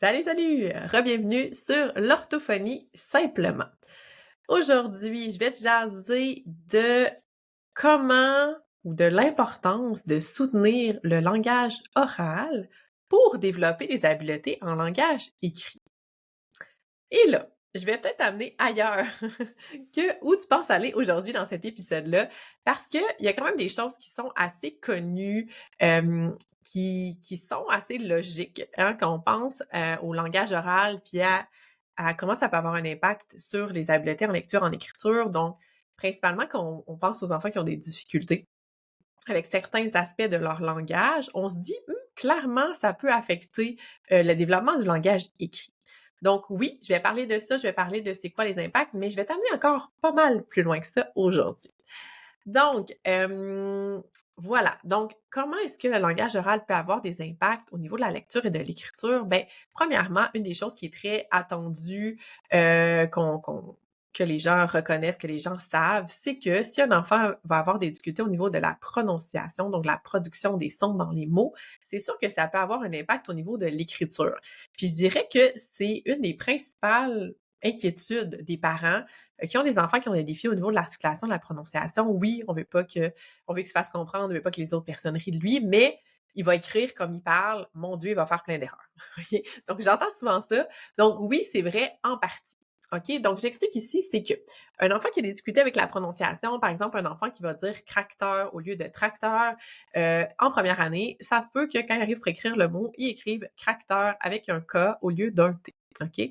Salut, salut! Bienvenue sur l'orthophonie simplement. Aujourd'hui, je vais te jaser de comment ou de l'importance de soutenir le langage oral pour développer des habiletés en langage écrit. Et là, je vais peut-être t'amener ailleurs que où tu penses aller aujourd'hui dans cet épisode-là, parce qu'il y a quand même des choses qui sont assez connues, qui sont assez logiques, hein, quand on pense, au langage oral, puis à comment ça peut avoir un impact sur les habiletés en lecture, en écriture. Donc, principalement quand on pense aux enfants qui ont des difficultés avec certains aspects de leur langage, on se dit: clairement, ça peut affecter, le développement du langage écrit». Donc oui, je vais parler de ça, je vais parler de c'est quoi les impacts, mais je vais t'amener encore pas mal plus loin que ça aujourd'hui. Donc, voilà. Donc, comment est-ce que le langage oral peut avoir des impacts au niveau de la lecture et de l'écriture? Ben, premièrement, une des choses qui est très attendue, que les gens reconnaissent, que les gens savent, c'est que si un enfant va avoir des difficultés au niveau de la prononciation, donc la production des sons dans les mots, c'est sûr que ça peut avoir un impact au niveau de l'écriture. Puis je dirais que c'est une des principales inquiétudes des parents qui ont des enfants qui ont des défis au niveau de l'articulation, de la prononciation. Oui, on veut qu'il se fasse comprendre, on veut pas que les autres personnes rient de lui, mais il va écrire comme il parle. Mon Dieu, il va faire plein d'erreurs. OK? Donc, j'entends souvent ça. Donc, oui, c'est vrai en partie. OK? Donc, j'explique ici, c'est que un enfant qui a des difficultés avec la prononciation, par exemple, un enfant qui va dire cracteur au lieu de tracteur, en première année, ça se peut que quand il arrive pour écrire le mot, il écrive cracteur avec un K au lieu d'un T. OK?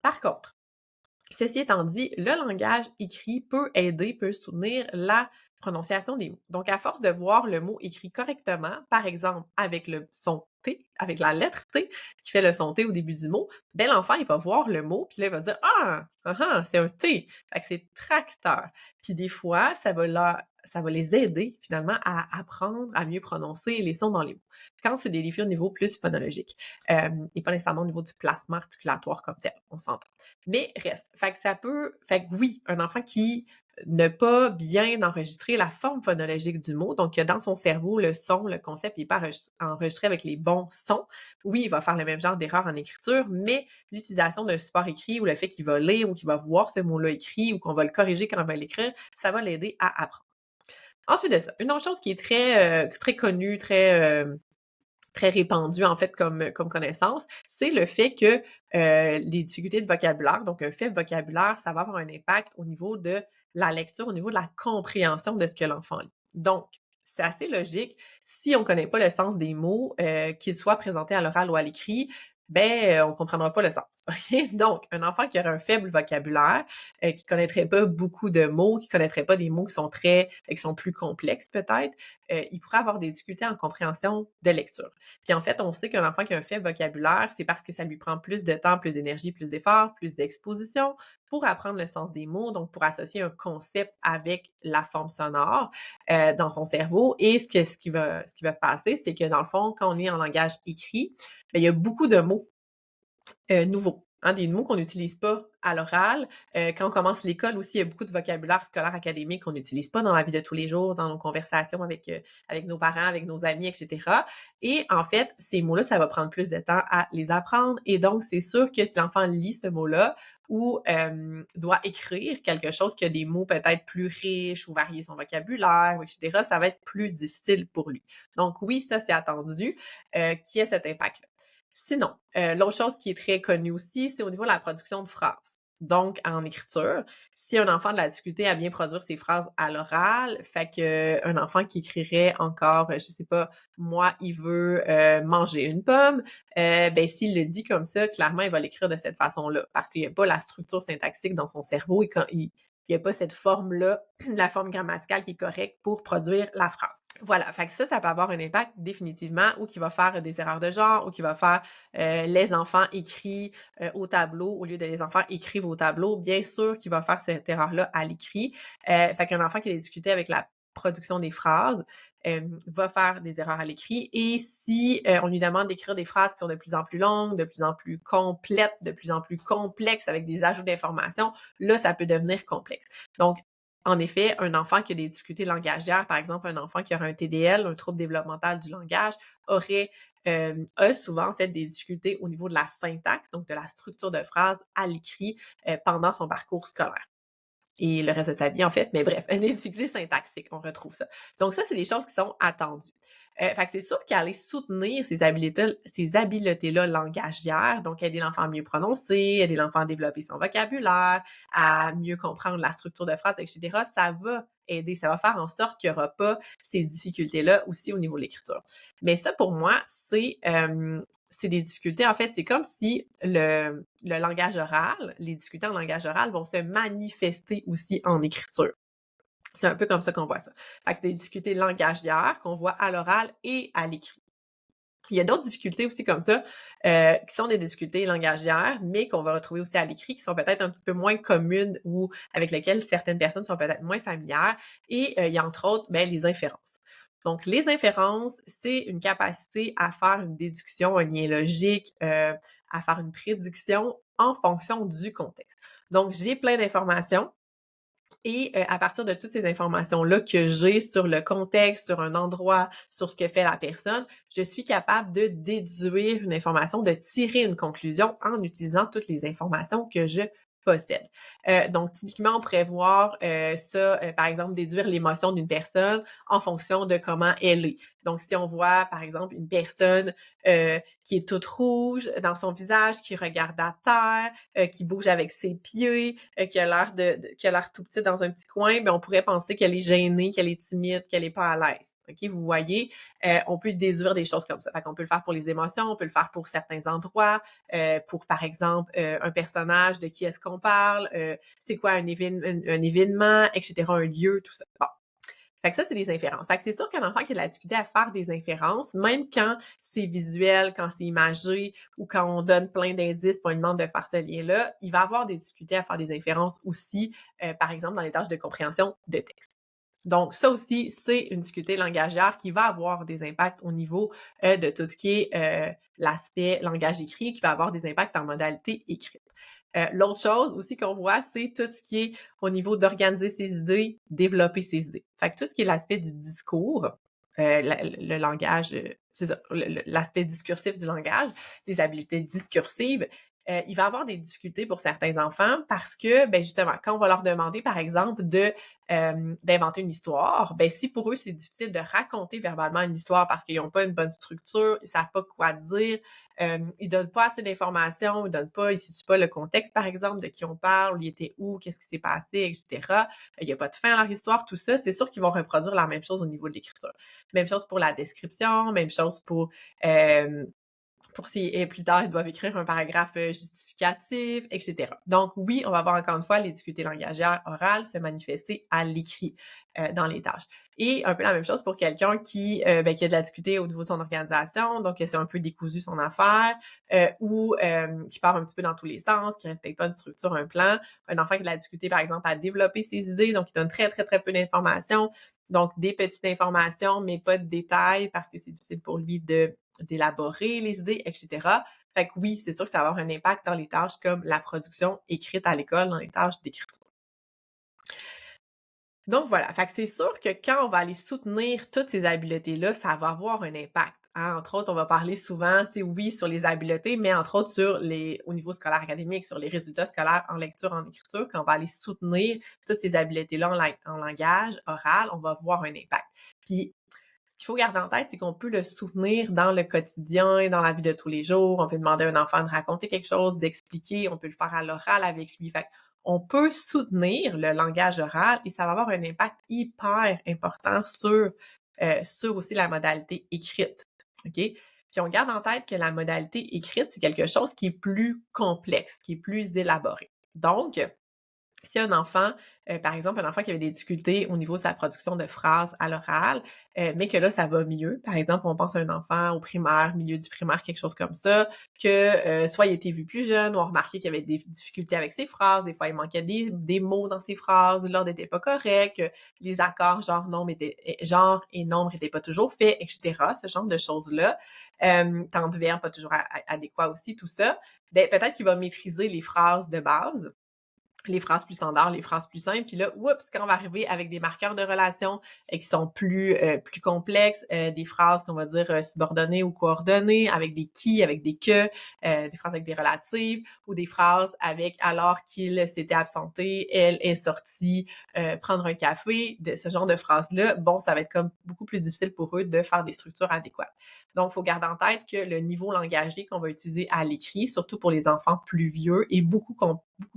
Par contre, ceci étant dit, le langage écrit peut aider, peut soutenir la prononciation des mots. Donc, à force de voir le mot écrit correctement, par exemple avec le son T, avec la lettre T qui fait le son T au début du mot, ben l'enfant, il va voir le mot, puis là, il va se dire c'est un T. Fait que c'est tracteur. Puis des fois, ça va les aider finalement à apprendre à mieux prononcer les sons dans les mots. Quand c'est des défis au niveau plus phonologique, et pas nécessairement au niveau du placement articulatoire comme tel, on s'entend. Mais reste. Fait que oui, un enfant qui n'a pas bien enregistré la forme phonologique du mot, donc que dans son cerveau, le son, le concept n'est pas enregistré avec les bons sons. Oui, il va faire le même genre d'erreur en écriture, mais l'utilisation d'un support écrit ou le fait qu'il va lire ou qu'il va voir ce mot-là écrit ou qu'on va le corriger quand on va l'écrire, ça va l'aider à apprendre. Ensuite de ça, une autre chose qui est très connue, très répandu en fait comme connaissance, c'est le fait que, les difficultés de vocabulaire, donc un faible vocabulaire, ça va avoir un impact au niveau de la lecture, au niveau de la compréhension de ce que l'enfant lit. Donc, c'est assez logique, si on connaît pas le sens des mots, qu'ils soient présentés à l'oral ou à l'écrit, ben, on comprendra pas le sens, OK? Donc, un enfant qui aurait un faible vocabulaire, qui connaîtrait pas beaucoup de mots, qui connaîtrait pas des mots qui sont plus complexes peut-être, il pourrait avoir des difficultés en compréhension de lecture. Puis en fait, on sait qu'un enfant qui a un faible vocabulaire, c'est parce que ça lui prend plus de temps, plus d'énergie, plus d'efforts, plus d'exposition pour apprendre le sens des mots, donc pour associer un concept avec la forme sonore dans son cerveau. Et ce qui va se passer, c'est que dans le fond, quand on est en langage écrit, ben, il y a beaucoup de mots nouveaux, hein, des mots qu'on n'utilise pas à l'oral. Quand on commence l'école aussi, il y a beaucoup de vocabulaire scolaire académique qu'on n'utilise pas dans la vie de tous les jours, dans nos conversations avec nos parents, avec nos amis, et cetera. Et en fait, ces mots-là, ça va prendre plus de temps à les apprendre et donc c'est sûr que si l'enfant lit ce mot-là ou doit écrire quelque chose qui a des mots peut-être plus riches ou varier son vocabulaire, et cetera, ça va être plus difficile pour lui. Donc oui, ça, c'est attendu, qu'il y ait cet impact-là. Sinon, l'autre chose qui est très connue aussi, c'est au niveau de la production de phrases. Donc, en écriture, si un enfant a de la difficulté à bien produire ses phrases à l'oral, fait que un enfant qui écrirait encore, je sais pas, moi, il veut manger une pomme, ben s'il le dit comme ça, clairement, il va l'écrire de cette façon-là, parce qu'il y a pas la structure syntaxique dans son cerveau et quand il y a pas cette forme-là, la forme grammaticale qui est correcte pour produire la phrase. Voilà, fait que ça peut avoir un impact définitivement ou qui va faire des erreurs de genre ou qui va faire les enfants écrits au tableau au lieu de les enfants écrivent au tableau. Bien sûr qu'il va faire cette erreur-là à l'écrit. Fait qu'un enfant qui a des difficultés avec la production des phrases va faire des erreurs à l'écrit. Et si on lui demande d'écrire des phrases qui sont de plus en plus longues, de plus en plus complètes, de plus en plus complexes avec des ajouts d'informations, là, ça peut devenir complexe. Donc, en effet, un enfant qui a des difficultés langagières, par exemple, un enfant qui aurait un TDL, un trouble développemental du langage, aurait a souvent, en fait, des difficultés au niveau de la syntaxe, donc de la structure de phrase à l'écrit, pendant son parcours scolaire et le reste de sa vie, en fait, mais bref, des difficultés syntaxiques, on retrouve ça. Donc ça, c'est des choses qui sont attendues. Fait que c'est sûr qu'aller soutenir ces habiletés-là langagières, donc aider l'enfant à mieux prononcer, aider l'enfant à développer son vocabulaire, à mieux comprendre la structure de phrase, et cetera, ça va aider, ça va faire en sorte qu'il y aura pas ces difficultés-là aussi au niveau de l'écriture. Mais ça, pour moi, c'est des difficultés, en fait, c'est comme si le langage oral, les difficultés en langage oral vont se manifester aussi en écriture. C'est un peu comme ça qu'on voit ça. Fait que c'est des difficultés langagières qu'on voit à l'oral et à l'écrit. Il y a d'autres difficultés aussi comme ça, qui sont des difficultés langagières, mais qu'on va retrouver aussi à l'écrit, qui sont peut-être un petit peu moins communes ou avec lesquelles certaines personnes sont peut-être moins familières. Et il y a entre autres, ben, les inférences. Donc, les inférences, c'est une capacité à faire une déduction, un lien logique, à faire une prédiction en fonction du contexte. Donc, j'ai plein d'informations, et à partir de toutes ces informations-là que j'ai sur le contexte, sur un endroit, sur ce que fait la personne, je suis capable de déduire une information, de tirer une conclusion en utilisant toutes les informations que je possède. Donc typiquement, on pourrait voir ça, par exemple, déduire l'émotion d'une personne en fonction de comment elle est. Donc si on voit, par exemple, une personne qui est toute rouge dans son visage, qui regarde à terre, qui bouge avec ses pieds, qui a l'air qui a l'air tout petit dans un petit coin, ben on pourrait penser qu'elle est gênée, qu'elle est timide, qu'elle est pas à l'aise. OK, vous voyez, on peut déduire des choses comme ça. Fait qu'on peut le faire pour les émotions, on peut le faire pour certains endroits, pour par exemple un personnage, de qui est-ce qu'on parle, c'est quoi un événement, etc., un lieu, tout ça. Bon. Fait que ça, c'est des inférences. Fait que c'est sûr qu'un enfant qui a de la difficulté à faire des inférences, même quand c'est visuel, quand c'est imagé ou quand on donne plein d'indices pour on lui demande de faire ce lien-là, il va avoir des difficultés à faire des inférences aussi, par exemple, dans les tâches de compréhension de texte. Donc ça aussi, c'est une difficulté langagière qui va avoir des impacts au niveau, de tout ce qui est, l'aspect langage écrit, qui va avoir des impacts en modalité écrite. L'autre chose aussi qu'on voit, c'est tout ce qui est au niveau d'organiser ses idées, développer ses idées. Fait que tout ce qui est l'aspect du discours, le langage, c'est ça, l'aspect discursif du langage, les habiletés discursives, il va avoir des difficultés pour certains enfants parce que, ben, justement, quand on va leur demander, par exemple, d'inventer une histoire, ben, si pour eux, c'est difficile de raconter verbalement une histoire parce qu'ils n'ont pas une bonne structure, ils savent pas quoi dire, ils donnent pas assez d'informations, ils situent pas le contexte, par exemple, de qui on parle, il était où, qu'est-ce qui s'est passé, etc. Il y a pas de fin à leur histoire, tout ça, c'est sûr qu'ils vont reproduire la même chose au niveau de l'écriture. Même chose pour la description, même chose pour si plus tard, ils doivent écrire un paragraphe justificatif, etc. Donc oui, on va voir encore une fois les difficultés langagières orales se manifester à l'écrit dans les tâches. Et un peu la même chose pour quelqu'un qui a de la difficulté au niveau de son organisation, donc c'est un peu décousu son affaire, ou qui part un petit peu dans tous les sens, qui respecte pas une structure, un plan. Un enfant qui a de la difficulté, par exemple, à développer ses idées, donc il donne très, très, très peu d'informations. Donc, des petites informations, mais pas de détails parce que c'est difficile pour lui d'élaborer les idées, etc. Fait que oui, c'est sûr que ça va avoir un impact dans les tâches comme la production écrite à l'école, dans les tâches d'écriture. Donc voilà, fait que c'est sûr que quand on va aller soutenir toutes ces habiletés-là, ça va avoir un impact, hein. Entre autres, on va parler souvent, tu sais, oui, sur les habiletés, mais entre autres au niveau scolaire académique, sur les résultats scolaires en lecture, en écriture, quand on va aller soutenir toutes ces habiletés-là en langage oral, on va voir un impact. Puis ce qu'il faut garder en tête, c'est qu'on peut le soutenir dans le quotidien, dans la vie de tous les jours. On peut demander à un enfant de raconter quelque chose, d'expliquer. On peut le faire à l'oral avec lui. Fait on peut soutenir le langage oral et ça va avoir un impact hyper important sur aussi la modalité écrite. OK? Puis on garde en tête que la modalité écrite, c'est quelque chose qui est plus complexe, qui est plus élaboré. Donc, si un enfant, par exemple, un enfant qui avait des difficultés au niveau de sa production de phrases à l'oral, mais que là, ça va mieux. Par exemple, on pense à un enfant au primaire, milieu du primaire, quelque chose comme ça, que soit il était vu plus jeune, ou on remarquait qu'il avait des difficultés avec ses phrases, des fois il manquait des mots dans ses phrases, l'ordre n'était pas correct, les accords genre et nombre n'étaient pas toujours faits, etc. Ce genre de choses-là. Temps de verbe pas toujours adéquat aussi, tout ça. Ben, peut-être qu'il va maîtriser les phrases de base, les phrases plus standards, les phrases plus simples. Puis là, oups, quand on va arriver avec des marqueurs de relation qui sont plus complexes, des phrases qu'on va dire subordonnées ou coordonnées, avec des qui, avec des que, des phrases avec des relatives, ou des phrases avec alors qu'il s'était absenté, elle est sortie prendre un café, de ce genre de phrases-là, bon, ça va être comme beaucoup plus difficile pour eux de faire des structures adéquates. Donc, il faut garder en tête que le niveau langagier qu'on va utiliser à l'écrit, surtout pour les enfants plus vieux, est beaucoup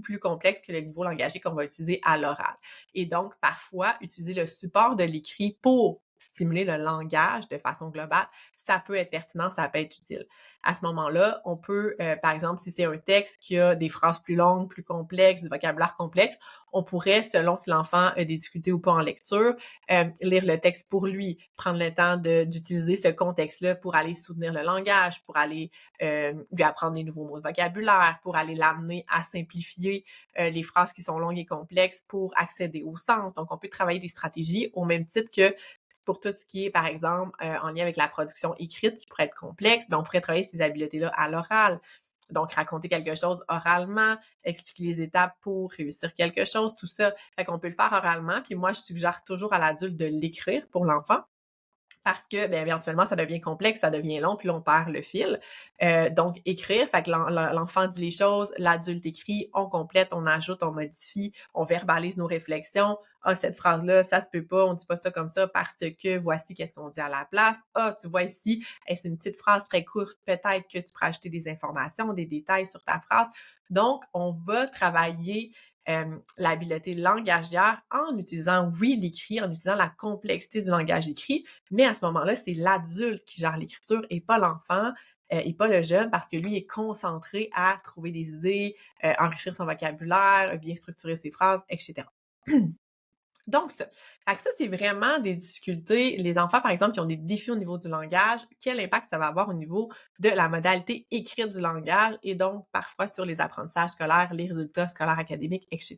plus complexe que le niveau langagier qu'on va utiliser à l'oral. Et donc, parfois, utiliser le support de l'écrit pour stimuler le langage de façon globale, ça peut être pertinent, ça peut être utile. À ce moment-là, on peut, par exemple, si c'est un texte qui a des phrases plus longues, plus complexes, du vocabulaire complexe, on pourrait, selon si l'enfant a des difficultés ou pas en lecture, lire le texte pour lui, prendre le temps d'utiliser ce contexte-là pour aller soutenir le langage, pour aller lui apprendre des nouveaux mots de vocabulaire, pour aller l'amener à simplifier les phrases qui sont longues et complexes pour accéder au sens. Donc, on peut travailler des stratégies au même titre que pour tout ce qui est, par exemple, en lien avec la production écrite qui pourrait être complexe, bien, on pourrait travailler ces habiletés-là à l'oral. Donc, raconter quelque chose oralement, expliquer les étapes pour réussir quelque chose, tout ça. Fait qu'on peut le faire oralement. Puis moi, je suggère toujours à l'adulte de l'écrire pour l'enfant parce que, bien, éventuellement, ça devient complexe, ça devient long, puis là, on perd le fil. Donc, écrire, fait que l'enfant dit les choses, l'adulte écrit, on complète, on ajoute, on modifie, on verbalise nos réflexions. Ah, cette phrase-là, ça se peut pas, on dit pas ça comme ça parce que voici qu'est-ce qu'on dit à la place. Ah, tu vois ici, c'est une petite phrase très courte, peut-être que tu pourrais ajouter des informations, des détails sur ta phrase. Donc, on va travailler l'habileté langagière en utilisant, oui, l'écrit, en utilisant la complexité du langage écrit, mais à ce moment-là, c'est l'adulte qui gère l'écriture et pas l'enfant et pas le jeune parce que lui est concentré à trouver des idées, enrichir son vocabulaire, bien structurer ses phrases, etc. Donc ça. Fait que ça, c'est vraiment des difficultés. Les enfants, par exemple, qui ont des défis au niveau du langage, quel impact ça va avoir au niveau de la modalité écrite du langage et donc parfois sur les apprentissages scolaires, les résultats scolaires académiques, etc.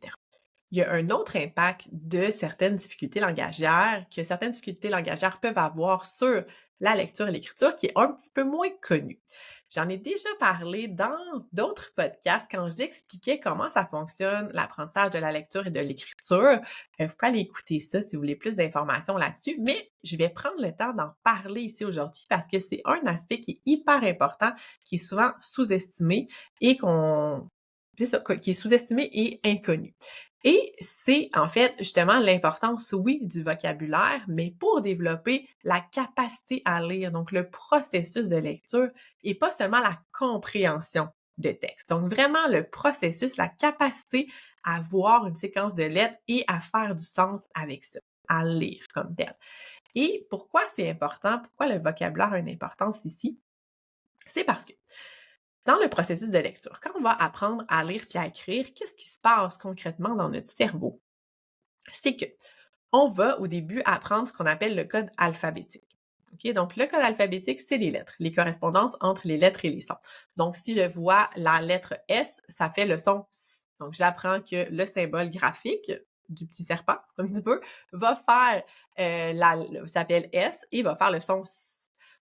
Il y a un autre impact de certaines difficultés langagières que certaines difficultés langagières peuvent avoir sur la lecture et l'écriture qui est un petit peu moins connu. J'en ai déjà parlé dans d'autres podcasts quand j'expliquais comment ça fonctionne, l'apprentissage de la lecture et de l'écriture. Vous pouvez aller écouter ça si vous voulez plus d'informations là-dessus, mais je vais prendre le temps d'en parler ici aujourd'hui parce que c'est un aspect qui est hyper important, qui est souvent sous-estimé et qui est sous-estimé et inconnu. Et c'est en fait justement l'importance, oui, du vocabulaire, mais pour développer la capacité à lire, donc le processus de lecture et pas seulement la compréhension de texte. Donc vraiment le processus, la capacité à voir une séquence de lettres et à faire du sens avec ça, à lire comme tel. Et pourquoi c'est important? Pourquoi le vocabulaire a une importance ici? C'est parce que dans le processus de lecture, quand on va apprendre à lire puis à écrire, qu'est-ce qui se passe concrètement dans notre cerveau? C'est que on va au début apprendre ce qu'on appelle le code alphabétique. OK? Donc, le code alphabétique, c'est les lettres, les correspondances entre les lettres et les sons. Donc, si je vois la lettre S, ça fait le son S. Donc, j'apprends que le symbole graphique du petit serpent, un petit peu, va faire, s'appelle S et va faire le son S.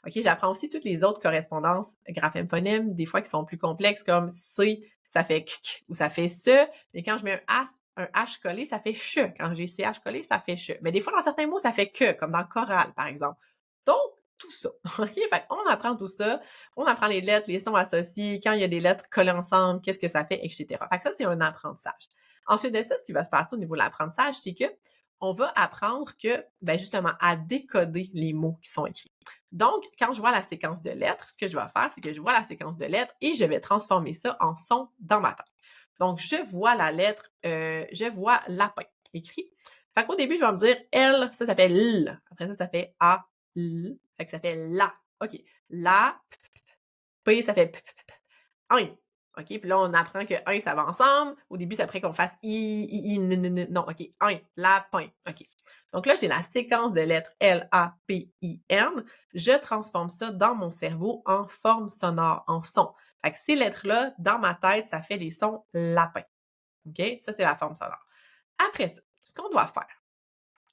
OK? J'apprends aussi toutes les autres correspondances graphème-phonème, des fois qui sont plus complexes, comme C, ça fait k ou ça fait ce. Mais quand je mets un H collé, ça fait che. Quand j'ai CH collé, ça fait che. Mais des fois, dans certains mots, ça fait que, comme dans choral, par exemple. Donc, tout ça. OK? Fait on apprend tout ça. On apprend les lettres, les sons associés, quand il y a des lettres collées ensemble, qu'est-ce que ça fait, etc. Fait que ça, c'est un apprentissage. Ensuite de ça, ce qui va se passer au niveau de l'apprentissage, c'est que on va apprendre que, ben justement, à décoder les mots qui sont écrits. Donc, quand je vois la séquence de lettres, ce que je vais faire, c'est que je vois la séquence de lettres et je vais transformer ça en son dans ma tête. Donc, je vois la lettre, je vois lapin écrit. Fait qu'au début, je vais me dire L, ça fait L. Après ça fait A, L. Fait que ça fait la. OK. La, P, ça fait un. OK. Puis là, on apprend que un, ça va ensemble. Au début, c'est après qu'on fasse non. OK. Un, lapin. OK. Donc là, j'ai la séquence de lettres L, A, P, I, N. Je transforme ça dans mon cerveau en forme sonore, en son. Fait que ces lettres-là, dans ma tête, ça fait les sons lapin. OK? Ça, c'est la forme sonore. Après ça, ce qu'on doit faire,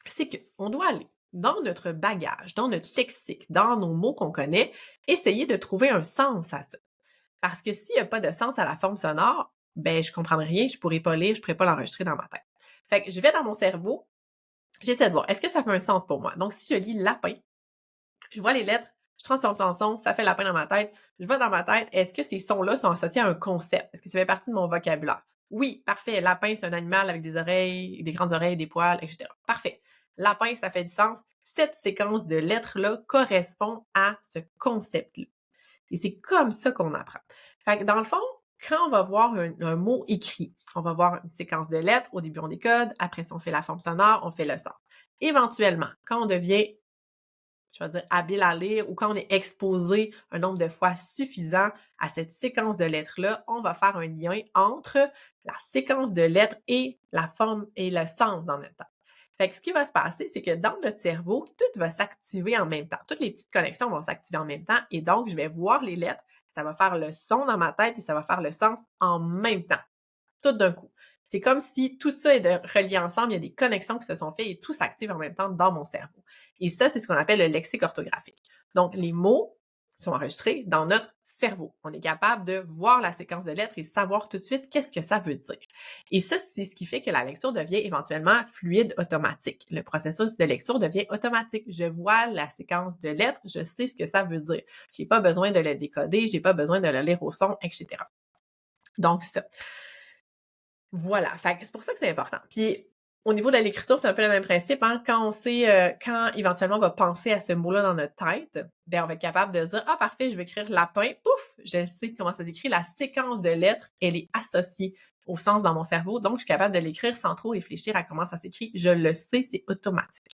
c'est qu'on doit aller dans notre bagage, dans notre lexique, dans nos mots qu'on connaît, essayer de trouver un sens à ça. Parce que s'il n'y a pas de sens à la forme sonore, ben je comprendrai rien, je pourrais pas lire, je pourrais pas l'enregistrer dans ma tête. Fait que je vais dans mon cerveau, j'essaie de voir, est-ce que ça fait un sens pour moi? Donc, si je lis lapin, je vois les lettres, je transforme ça en son, ça fait lapin dans ma tête. Je vais dans ma tête, est-ce que ces sons-là sont associés à un concept? Est-ce que ça fait partie de mon vocabulaire? Oui, parfait. Lapin, c'est un animal avec des oreilles, des grandes oreilles, des poils, etc. Parfait. Lapin, ça fait du sens. Cette séquence de lettres-là correspond à ce concept-là. Et c'est comme ça qu'on apprend. Fait que dans le fond, quand on va voir un mot écrit, on va voir une séquence de lettres. Au début, on décode. Après, si on fait la forme sonore, on fait le sens. Éventuellement, quand on devient, je vais dire, habile à lire ou quand on est exposé un nombre de fois suffisant à cette séquence de lettres-là, on va faire un lien entre la séquence de lettres et la forme et le sens dans notre tête. Fait que ce qui va se passer, c'est que dans notre cerveau, tout va s'activer en même temps. Toutes les petites connexions vont s'activer en même temps et donc je vais voir les lettres, ça va faire le son dans ma tête et ça va faire le sens en même temps, tout d'un coup. C'est comme si tout ça est relié ensemble, il y a des connexions qui se sont faites et tout s'active en même temps dans mon cerveau. Et ça, c'est ce qu'on appelle le lexique orthographique. Donc, les mots sont enregistrés dans notre cerveau. On est capable de voir la séquence de lettres et savoir tout de suite qu'est-ce que ça veut dire. Et ça, c'est ce qui fait que la lecture devient éventuellement fluide, automatique. Le processus de lecture devient automatique. Je vois la séquence de lettres, je sais ce que ça veut dire. J'ai pas besoin de le décoder, j'ai pas besoin de le lire au son, etc. Donc, ça. Voilà, fait que c'est pour ça que c'est important. Puis au niveau de l'écriture, c'est un peu le même principe, hein. Quand on sait, quand éventuellement on va penser à ce mot-là dans notre tête, ben on va être capable de dire: «Ah parfait, je vais écrire lapin», pouf, je sais comment ça s'écrit. La séquence de lettres, elle est associée au sens dans mon cerveau, donc je suis capable de l'écrire sans trop réfléchir à comment ça s'écrit. Je le sais, c'est automatique.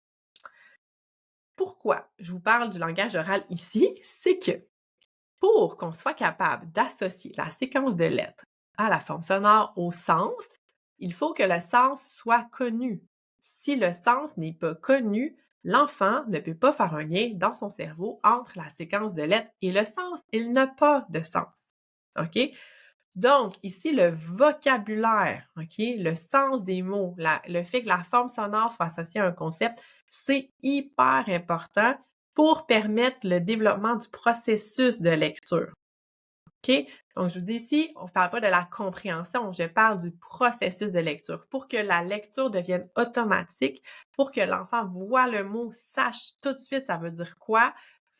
Pourquoi je vous parle du langage oral ici? C'est que pour qu'on soit capable d'associer la séquence de lettres à la forme sonore au sens, il faut que le sens soit connu. Si le sens n'est pas connu, l'enfant ne peut pas faire un lien dans son cerveau entre la séquence de lettres et le sens. Il n'a pas de sens. OK? Donc, ici, le vocabulaire, OK, le sens des mots, le fait que la forme sonore soit associée à un concept, c'est hyper important pour permettre le développement du processus de lecture. OK? Donc, je vous dis ici, on ne parle pas de la compréhension, je parle du processus de lecture. Pour que la lecture devienne automatique, pour que l'enfant voit le mot, sache tout de suite ça veut dire quoi,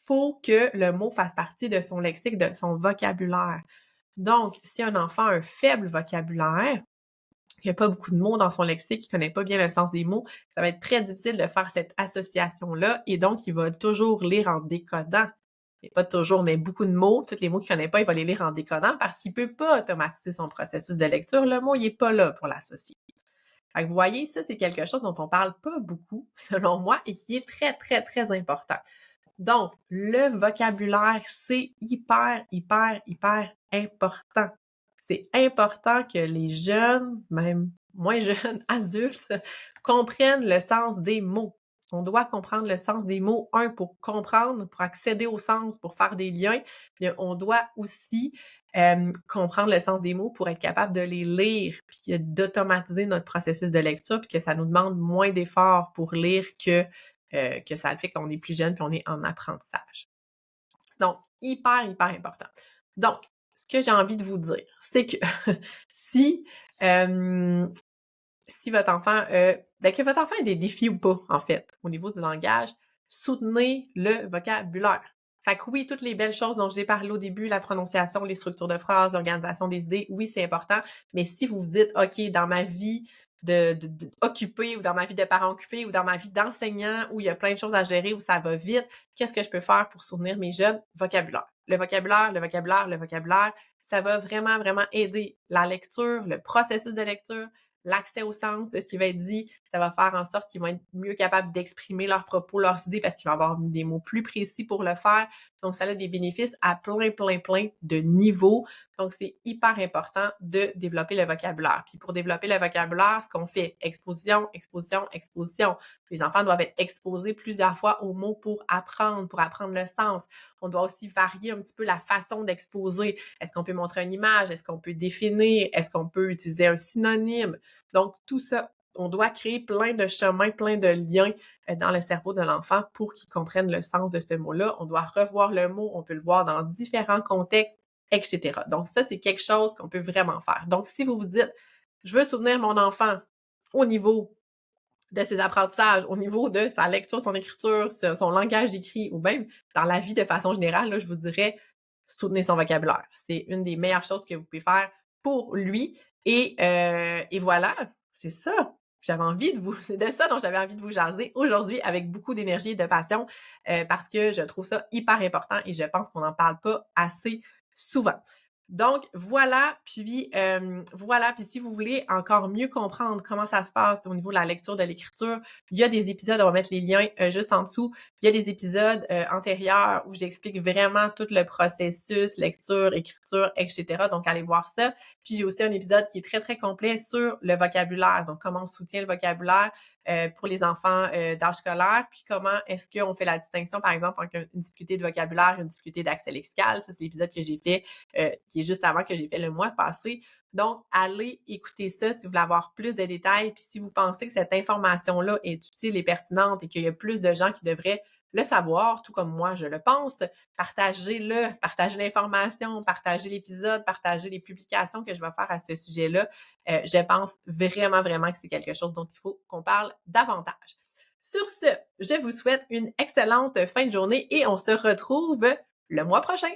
faut que le mot fasse partie de son lexique, de son vocabulaire. Donc, si un enfant a un faible vocabulaire, il n'y a pas beaucoup de mots dans son lexique, il ne connaît pas bien le sens des mots, ça va être très difficile de faire cette association-là et donc il va toujours lire en décodant. Et pas toujours, mais beaucoup de mots, tous les mots qu'il ne connaît pas, il va les lire en décodant parce qu'il ne peut pas automatiser son processus de lecture. Le mot, il n'est pas là pour l'associer. Fait que vous voyez, ça, c'est quelque chose dont on parle pas beaucoup, selon moi, et qui est très, très, très important. Donc, le vocabulaire, c'est hyper, hyper, hyper important. C'est important que les jeunes, même moins jeunes, adultes, comprennent le sens des mots. On doit comprendre le sens des mots, pour comprendre, pour accéder au sens, pour faire des liens. Puis on doit aussi comprendre le sens des mots pour être capable de les lire, puis d'automatiser notre processus de lecture, puis que ça nous demande moins d'efforts pour lire que ça le fait qu'on est plus jeune puis on est en apprentissage. Donc, hyper, hyper important. Donc, ce que j'ai envie de vous dire, c'est que si, si votre enfant, que votre enfant ait des défis ou pas, en fait, au niveau du langage, soutenez le vocabulaire. Fait que oui, toutes les belles choses dont j'ai parlé au début, la prononciation, les structures de phrases, l'organisation des idées, oui, c'est important. Mais si vous vous dites, OK, dans ma vie occupée ou dans ma vie de parent occupé ou dans ma vie d'enseignant où il y a plein de choses à gérer, où ça va vite, qu'est-ce que je peux faire pour soutenir mes jeunes? Vocabulaire. Le vocabulaire, le vocabulaire, le vocabulaire, ça va vraiment, vraiment aider la lecture, le processus de lecture, l'accès au sens de ce qui va être dit, ça va faire en sorte qu'ils vont être mieux capables d'exprimer leurs propos, leurs idées, parce qu'ils vont avoir des mots plus précis pour le faire. Donc, ça a des bénéfices à plein, plein, plein de niveaux. Donc, c'est hyper important de développer le vocabulaire. Puis, pour développer le vocabulaire, ce qu'on fait, exposition, exposition, exposition. Les enfants doivent être exposés plusieurs fois aux mots pour apprendre le sens. On doit aussi varier un petit peu la façon d'exposer. Est-ce qu'on peut montrer une image? Est-ce qu'on peut définir? Est-ce qu'on peut utiliser un synonyme? Donc, tout ça, on doit créer plein de chemins, plein de liens dans le cerveau de l'enfant pour qu'il comprenne le sens de ce mot-là. On doit revoir le mot, on peut le voir dans différents contextes. etc. Donc ça, c'est quelque chose qu'on peut vraiment faire. Donc si vous vous dites, je veux soutenir mon enfant au niveau de ses apprentissages, au niveau de sa lecture, son écriture, son langage d'écrit, ou même dans la vie de façon générale, là, je vous dirais, soutenez son vocabulaire. C'est une des meilleures choses que vous pouvez faire pour lui. Et voilà, c'est ça. J'avais envie de vous, c'est de ça dont j'avais envie de vous jaser aujourd'hui avec beaucoup d'énergie et de passion parce que je trouve ça hyper important et je pense qu'on n'en parle pas assez souvent. Donc voilà, puis si vous voulez encore mieux comprendre comment ça se passe au niveau de la lecture, de l'écriture, il y a des épisodes, on va mettre les liens juste en dessous. Il y a des épisodes antérieurs où j'explique vraiment tout le processus, lecture, écriture, etc. Donc allez voir ça. Puis j'ai aussi un épisode qui est très très complet sur le vocabulaire, donc comment on soutient le vocabulaire pour les enfants d'âge scolaire, puis comment est-ce qu'on fait la distinction, par exemple, entre une difficulté de vocabulaire et une difficulté d'accès lexical. Ça, c'est l'épisode que j'ai fait, qui est juste avant que j'ai fait le mois passé. Donc, allez écouter ça si vous voulez avoir plus de détails, puis si vous pensez que cette information-là est utile et pertinente et qu'il y a plus de gens qui devraient le savoir, tout comme moi, je le pense, partagez-le, partagez l'information, partagez l'épisode, partagez les publications que je vais faire à ce sujet-là. Je pense vraiment, vraiment que c'est quelque chose dont il faut qu'on parle davantage. Sur ce, je vous souhaite une excellente fin de journée et on se retrouve le mois prochain.